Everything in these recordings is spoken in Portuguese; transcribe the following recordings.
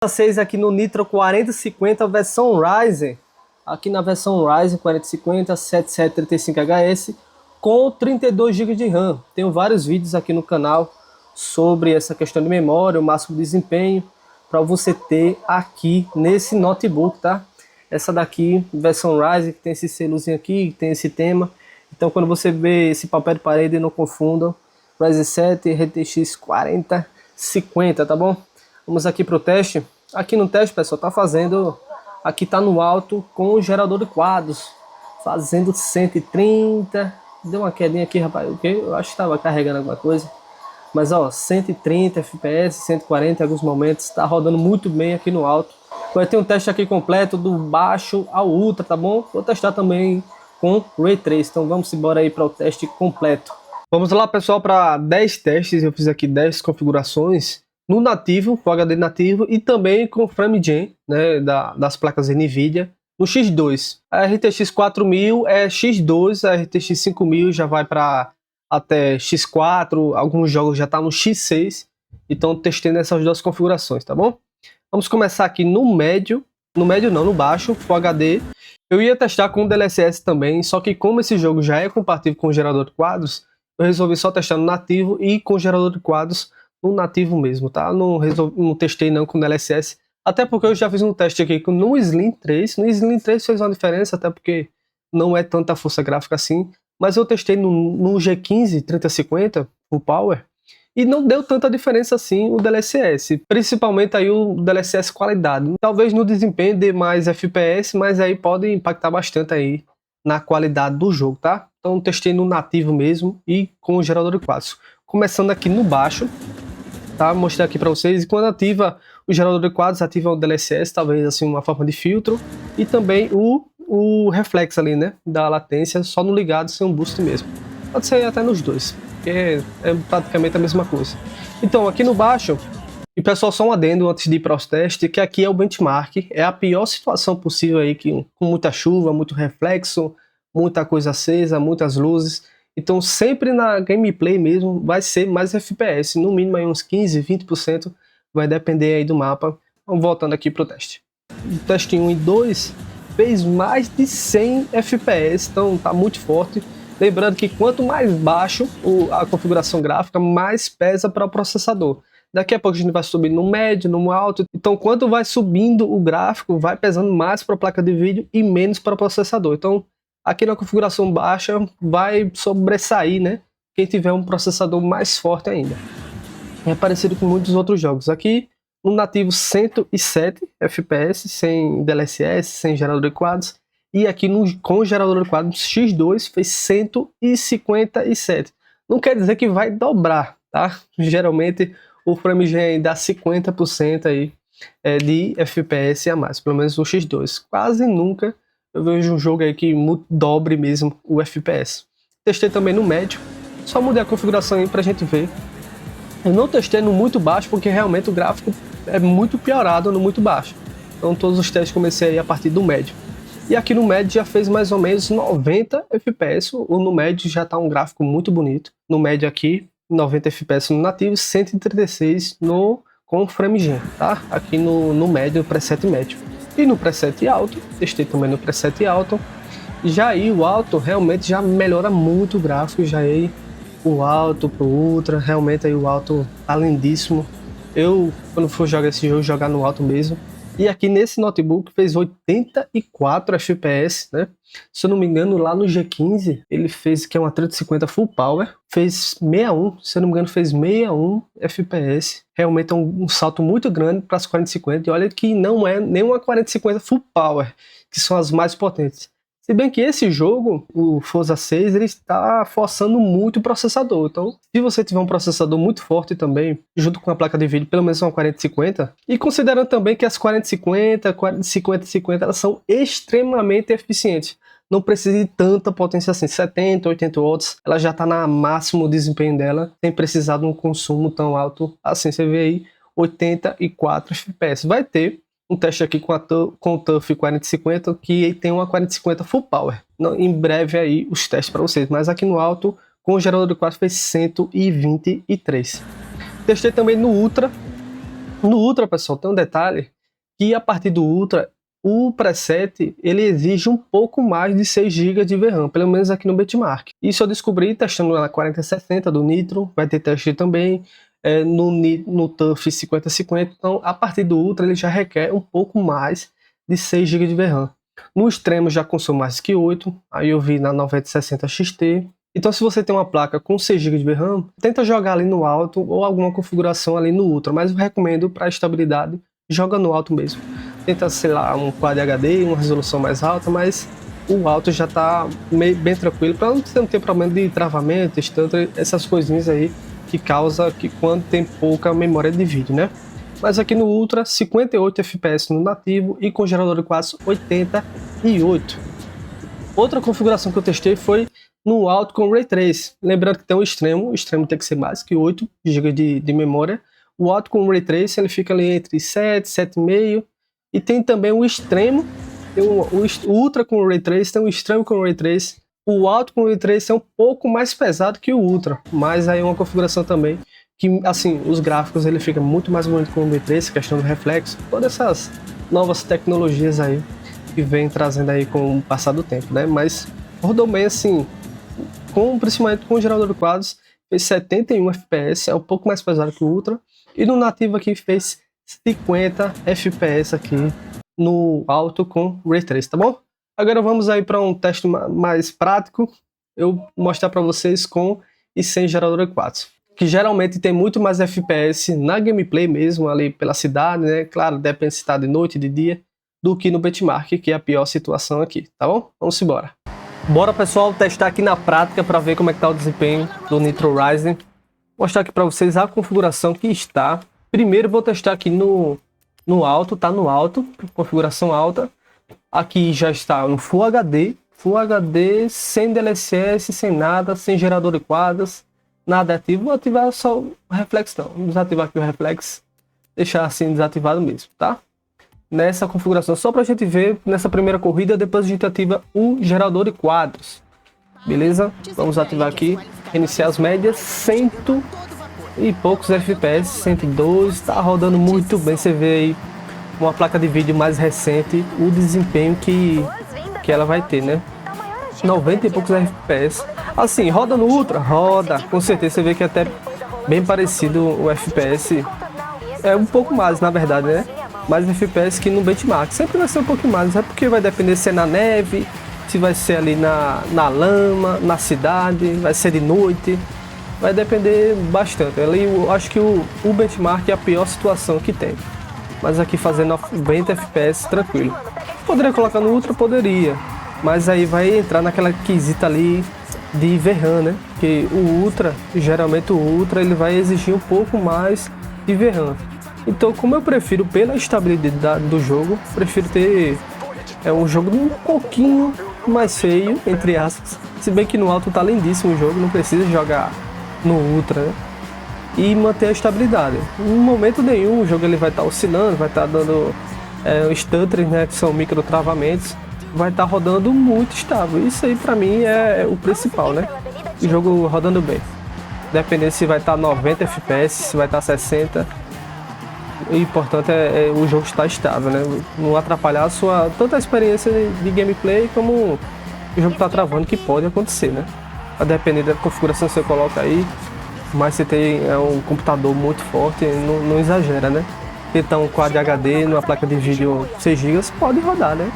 Vocês aqui no Nitro 4050 versão Ryzen, aqui na versão Ryzen 4050 7735HS com 32 GB de RAM. Tenho vários vídeos aqui no canal sobre essa questão de memória, o máximo desempenho para você ter aqui nesse notebook, tá? Essa daqui, versão Ryzen, que tem esse selozinho aqui, que tem esse tema. Então quando você vê esse papel de parede, não confundam. Ryzen 7 RTX 4050, tá bom? Vamos aqui para o teste. Aqui no teste, pessoal, tá fazendo... Aqui tá no alto com o gerador de quadros. Fazendo 130. Deu uma quedinha aqui, rapaz. Eu acho que estava carregando alguma coisa. Mas, ó, 130 FPS, 140 em alguns momentos. Tá rodando muito bem aqui no alto. Vai ter um teste aqui completo do baixo ao ultra, tá bom? Vou testar também com Ray Trace. Então vamos embora aí para o teste completo. Vamos lá, pessoal, para 10 testes. Eu fiz aqui 10 configurações no nativo, com HD nativo e também com FrameGen, né, das placas NVIDIA, no X2. A RTX 4000 é X2, a RTX 5000 já vai para até X4, alguns jogos já tá no X6, então testei nessas duas configurações, tá bom? Vamos começar aqui no médio, no baixo, Full HD. Eu ia testar com o DLSS também, só que como esse jogo já é compatível com o gerador de quadros, eu resolvi só testar no nativo e com o gerador de quadros no nativo mesmo, tá? Não testei não com o DLSS, até porque eu já fiz um teste aqui no Slim 3. No Slim 3 fez uma diferença, até porque não é tanta força gráfica assim, mas eu testei no G15 3050 Full Power e não deu tanta diferença assim o DLSS, principalmente aí o DLSS qualidade. Talvez no desempenho dê mais FPS, mas aí pode impactar bastante aí na qualidade do jogo, tá? Então testei no nativo mesmo e com o gerador de quadros. Começando aqui no baixo, tá? Vou mostrar aqui para vocês. E quando ativa o gerador de quadros, ativa o DLSS, talvez assim uma forma de filtro, e também o reflexo ali, né, da latência, só no ligado, sem um boost mesmo. Pode ser até nos dois, porque é praticamente a mesma coisa. Então aqui no baixo, e pessoal, só um adendo antes de ir para os testes, que aqui é o benchmark, é a pior situação possível aí, com muita chuva, muito reflexo, muita coisa acesa, muitas luzes. Então sempre na gameplay mesmo vai ser mais FPS, no mínimo aí uns 15, 20%, vai depender aí do mapa. Vamos voltando aqui para o teste. O teste 1 e 2 fez mais de 100 FPS, então tá muito forte. Lembrando que quanto mais baixo a configuração gráfica, mais pesa para o processador. Daqui a pouco a gente vai subir no médio, no alto. Então quanto vai subindo o gráfico, vai pesando mais para a placa de vídeo e menos para o processador. Então aqui na configuração baixa vai sobressair, né, quem tiver um processador mais forte ainda. É parecido com muitos outros jogos. Aqui no nativo 107 FPS, sem DLSS, sem gerador de quadros. E aqui com o gerador de quadros X2 fez 157. Não quer dizer que vai dobrar, tá? Geralmente o FrameGen dá 50% aí de FPS a mais, pelo menos o X2. Quase nunca eu vejo um jogo aí que dobre mesmo o FPS. Testei também no médio, só mudei a configuração aí pra gente ver. Eu não testei no muito baixo porque realmente o gráfico é muito piorado no muito baixo. Então todos os testes comecei aí a partir do médio. E aqui no médio já fez mais ou menos 90 FPS, ou no médio já tá um gráfico muito bonito. No médio aqui, 90 FPS no nativo, 136 com FrameGen, tá? Aqui no médio, no preset médio. E no preset alto, testei também no preset alto. Já aí o alto realmente já melhora muito o gráfico, já aí o alto pro ultra, realmente aí o alto tá lindíssimo. Eu, quando for jogar esse jogo, jogar no alto mesmo. E aqui nesse notebook fez 84 FPS, né? Se eu não me engano, lá no G15 ele fez, que é uma 3050 Full Power, fez 61, se eu não me engano fez 61 FPS. Realmente é um salto muito grande para as 4050, e olha que não é nem uma 4050 Full Power, que são as mais potentes. Se bem que esse jogo, o Forza 6, ele está forçando muito o processador. Então, se você tiver um processador muito forte também, junto com a placa de vídeo, pelo menos uma 4050, e considerando também que as 4050, 4050, elas são extremamente eficientes. Não precisa de tanta potência assim, 70, 80 watts, ela já está na máximo desempenho dela, sem precisar de um consumo tão alto assim. Você vê aí 84 FPS. Vai ter um teste aqui com o TUF 4050, que tem uma 4050 Full Power. Em breve aí os testes para vocês, mas aqui no alto, com o gerador de quadros fez 123. Testei também no Ultra, No Ultra, pessoal, tem um detalhe que a partir do Ultra, o preset ele exige um pouco mais de 6 GB de VRAM, pelo menos aqui no Benchmark. Isso eu descobri testando na 4060 do Nitro, vai ter teste também no TUF 5050, então a partir do Ultra ele já requer um pouco mais de 6 GB de VRAM. No extremo já consome mais que 8, aí eu vi na 9060 XT. Então se você tem uma placa com 6 GB de VRAM, tenta jogar ali no alto ou alguma configuração ali no Ultra, mas eu recomendo para estabilidade, joga no alto mesmo. Tenta, sei lá, um Quad HD, uma resolução mais alta, mas o alto já está bem tranquilo, para você não ter problema de travamento, stutter, essas coisinhas aí que causa que quando tem pouca memória de vídeo, né? Mas aqui no Ultra, 58 FPS no nativo e com gerador de quadros 88. Outra configuração que eu testei foi no alto com Ray Trace. Lembrando que tem o extremo tem que ser mais que 8 GB de memória. O alto com Ray Trace ele fica ali entre 7, 7,5. E tem também o extremo, tem o Ultra com Ray Trace, tem o extremo com Ray Trace. O alto com Ray Trace é um pouco mais pesado que o Ultra, mas aí é uma configuração também que, assim, os gráficos ele fica muito mais bonito com o Ray Trace, questão do reflexo, todas essas novas tecnologias aí que vem trazendo aí com o passar do tempo, né? Mas rodou bem assim, principalmente com o gerador de quadros, fez 71 FPS, é um pouco mais pesado que o Ultra, e no nativo aqui fez 50 FPS aqui no alto com Ray Trace, tá bom? Agora vamos aí para um teste mais prático, eu mostrar para vocês com e sem gerador de quadros, que geralmente tem muito mais FPS na gameplay mesmo, ali pela cidade, né? Claro, depende se está de noite, de dia, do que no benchmark, que é a pior situação aqui, tá bom? Vamos embora. Bora, pessoal, testar aqui na prática para ver como é que tá o desempenho do Nitro Rising. Vou mostrar aqui para vocês a configuração que está. Primeiro vou testar aqui no alto, tá no alto, configuração alta. Aqui já está no Full HD, sem DLSS, sem nada, sem gerador de quadros, nada ativo. Vou ativar só o reflexo não, vou desativar aqui o reflexo, deixar assim desativado mesmo, tá? Nessa configuração, só pra gente ver nessa primeira corrida, depois a gente ativa o gerador de quadros. Beleza? Vamos ativar aqui, iniciar as médias, 100 e poucos FPS, 102, tá rodando muito bem. Você vê aí uma placa de vídeo mais recente, o desempenho que ela vai ter, né? 90 e poucos FPS. Assim, roda no Ultra? Roda, com certeza. Você vê que é até bem parecido o FPS. É um pouco mais, na verdade, né? Mais FPS que no benchmark. Sempre vai ser um pouquinho mais, é porque vai depender se é na neve, se vai ser ali na lama, na cidade, vai ser de noite. Vai depender bastante. Ali eu acho que o benchmark é a pior situação que tem. Mas aqui fazendo 90 FPS tranquilo. Poderia colocar no Ultra? Poderia. Mas aí vai entrar naquela quesita ali de VRAM, né? Porque o Ultra, geralmente o Ultra, ele vai exigir um pouco mais de VRAM. Então, como eu prefiro pela estabilidade do jogo, prefiro ter um jogo um pouquinho mais feio, entre aspas. Se bem que no alto tá lindíssimo o jogo, não precisa jogar no Ultra, né? E manter a estabilidade. Em momento nenhum o jogo ele vai estar oscilando, vai estar dando stutters, né, que são micro travamentos, vai estar rodando muito estável. Isso aí pra mim é o principal, né? O jogo rodando bem. Dependendo se vai estar 90 FPS, se vai estar 60. O importante é o jogo estar estável, né? Não atrapalhar tanto a experiência de gameplay como o jogo tá travando, que pode acontecer, né? A depender da configuração que você coloca aí, mas você tem um computador muito forte, não exagera, né? Tentar um Quad HD numa placa de vídeo 6 GB pode rodar, né?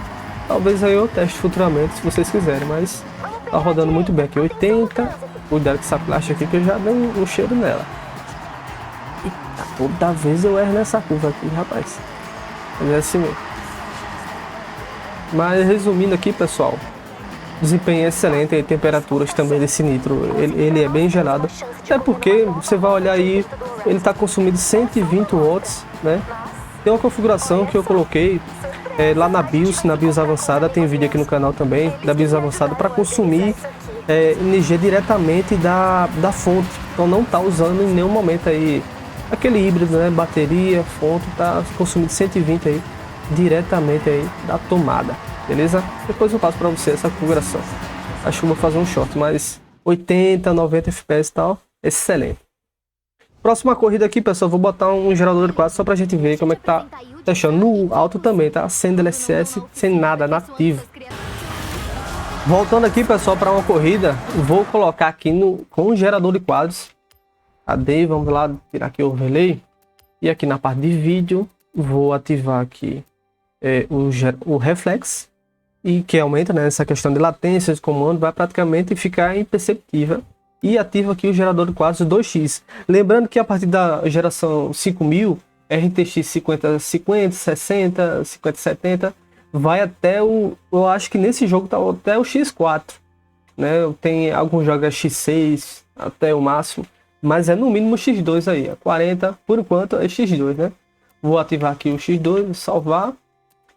Talvez aí eu teste futuramente se vocês quiserem, mas tá rodando muito bem aqui, 80. Cuidado com essa plástica aqui que eu já dei um cheiro nela. Eita, toda vez eu erro nessa curva aqui, rapaz. Mas é assim mesmo. Mas resumindo aqui, pessoal, desempenho é excelente e temperaturas também desse Nitro, ele é bem gelado, até porque você vai olhar aí, ele está consumindo 120 watts, né? Tem uma configuração que eu coloquei lá na BIOS avançada, tem vídeo aqui no canal também, da BIOS avançada, para consumir energia diretamente da fonte, então não está usando em nenhum momento aí aquele híbrido, né? Bateria, fonte, está consumindo 120 aí, diretamente aí da tomada. Beleza? Depois eu passo para você essa configuração. Acho que eu vou fazer um short, mas 80, 90 FPS e tal, excelente. Próxima corrida aqui, pessoal, vou botar um gerador de quadros só pra gente ver como é que tá deixando. No alto também, tá? Sem DLSS, sem nada, nativo. Voltando aqui, pessoal, para uma corrida, vou colocar aqui com o gerador de quadros. Cadê? Vamos lá, tirar aqui o overlay. E aqui na parte de vídeo, vou ativar aqui o reflex. E que aumenta, né, essa questão de latência de comando, vai praticamente ficar imperceptível. E ativa aqui o gerador de quadros 2x. Lembrando que a partir da geração 5000, RTX 5050, 60, 5070, vai até eu acho que nesse jogo tá até o X4, né? Tem alguns jogos X6 até o máximo, mas é no mínimo X2 aí, a 40, por enquanto é X2, né? Vou ativar aqui o X2, salvar.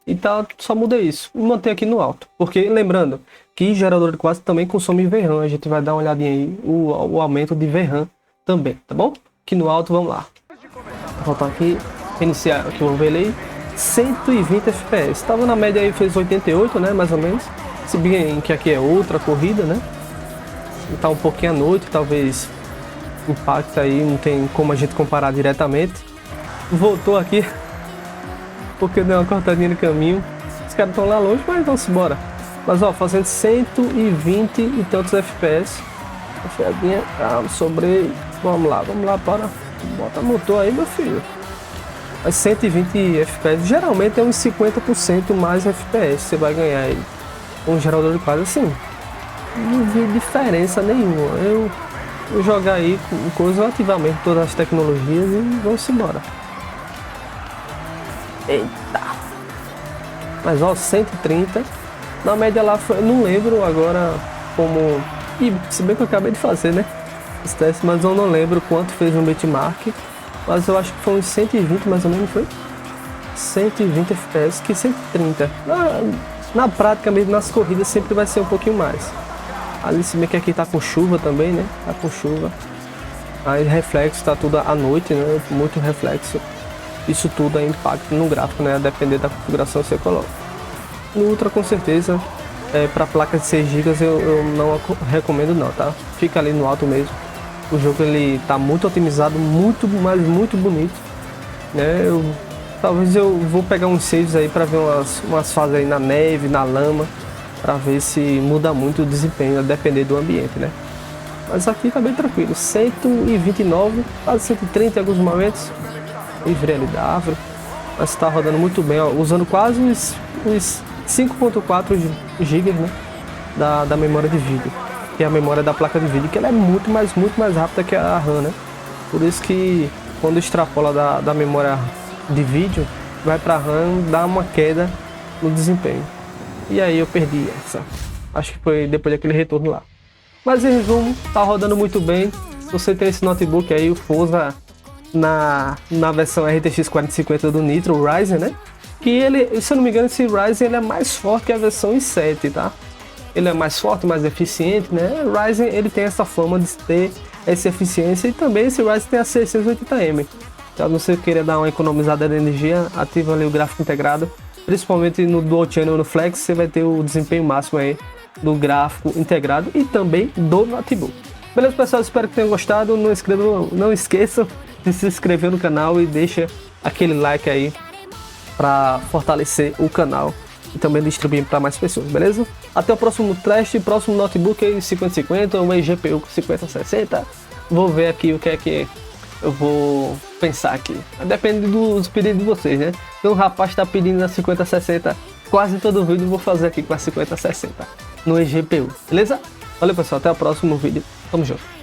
E tá, só muda isso e manter aqui no alto, porque lembrando que gerador de quadros também consome VRAM. A gente vai dar uma olhadinha aí o aumento de VRAM também, tá bom? Aqui no alto, vamos lá, voltar aqui, iniciar aqui o overlay. 120 fps, estava na média aí, fez 88, né, mais ou menos, se bem que aqui é outra corrida, né, e tá um pouquinho à noite, talvez impacta aí, não tem como a gente comparar diretamente. Voltou aqui porque deu uma cortadinha no caminho. Os caras estão lá longe, mas vamos embora. Mas ó, fazendo 120 e tantos FPS. Confiadinha, calma, sobrei. Vamos lá, para. Bota motor aí, meu filho. Mas 120 FPS, geralmente é uns 50% mais FPS. Você vai ganhar aí um gerador de quadros assim. Não vi diferença nenhuma. Eu vou jogar aí com coisa ativamente todas as tecnologias e vamos embora. Eita! Mas ó, 130 na média lá foi, não lembro agora como, e se bem que eu acabei de fazer, né, esse teste, mas eu não lembro quanto fez no benchmark, mas eu acho que foi uns 120 mais ou menos, foi 120 fps, que 130 na prática mesmo, nas corridas sempre vai ser um pouquinho mais. Ali se bem que aqui tá com chuva também, né, tá com chuva, aí reflexo, tá tudo à noite, né, muito reflexo. Isso tudo é impacto no gráfico, né? A depender da configuração que você coloca. No Ultra, com certeza, para placa de 6 GB eu não recomendo não, tá? Fica ali no alto mesmo. O jogo ele tá muito otimizado, muito, mas muito bonito, né? Talvez eu vou pegar uns saves aí para ver umas fases aí na neve, na lama, para ver se muda muito o desempenho, a depender do ambiente, né? Mas aqui tá bem tranquilo, 129, quase 130 em alguns momentos. Livre ali da árvore, mas está rodando muito bem, ó, usando quase os 5.4 GB, né, da memória de vídeo, que é a memória da placa de vídeo, que ela é muito mais rápida que a RAM, né? Por isso que quando extrapola da memória de vídeo, vai para a RAM, dá uma queda no desempenho. E aí eu perdi essa, acho que foi depois daquele retorno lá. Mas em resumo, tá rodando muito bem. Se você tem esse notebook aí, o Forza na versão RTX 4050 do Nitro, o Ryzen, né? Que ele, se eu não me engano, esse Ryzen ele é mais forte que a versão i7, tá? Ele é mais forte, mais eficiente, né? O Ryzen ele tem essa fama de ter essa eficiência, e também esse Ryzen tem a 680M. Então, se você querer dar uma economizada de energia, ativa ali o gráfico integrado, principalmente no Dual Channel, no Flex, você vai ter o desempenho máximo aí do gráfico integrado e também do notebook. Beleza, pessoal? Espero que tenham gostado. Não esqueçam de se inscrever no canal e deixa aquele like aí para fortalecer o canal e também distribuir para mais pessoas, beleza? Até o próximo teste, próximo notebook aí 5050, uma GPU 5060. Vou ver aqui o que é que eu vou pensar aqui. Depende dos pedidos de vocês, né? Então o rapaz está pedindo a 5060, quase todo vídeo eu vou fazer aqui com a 5060 no eGPU, beleza? Valeu, pessoal, até o próximo vídeo. Tamo junto.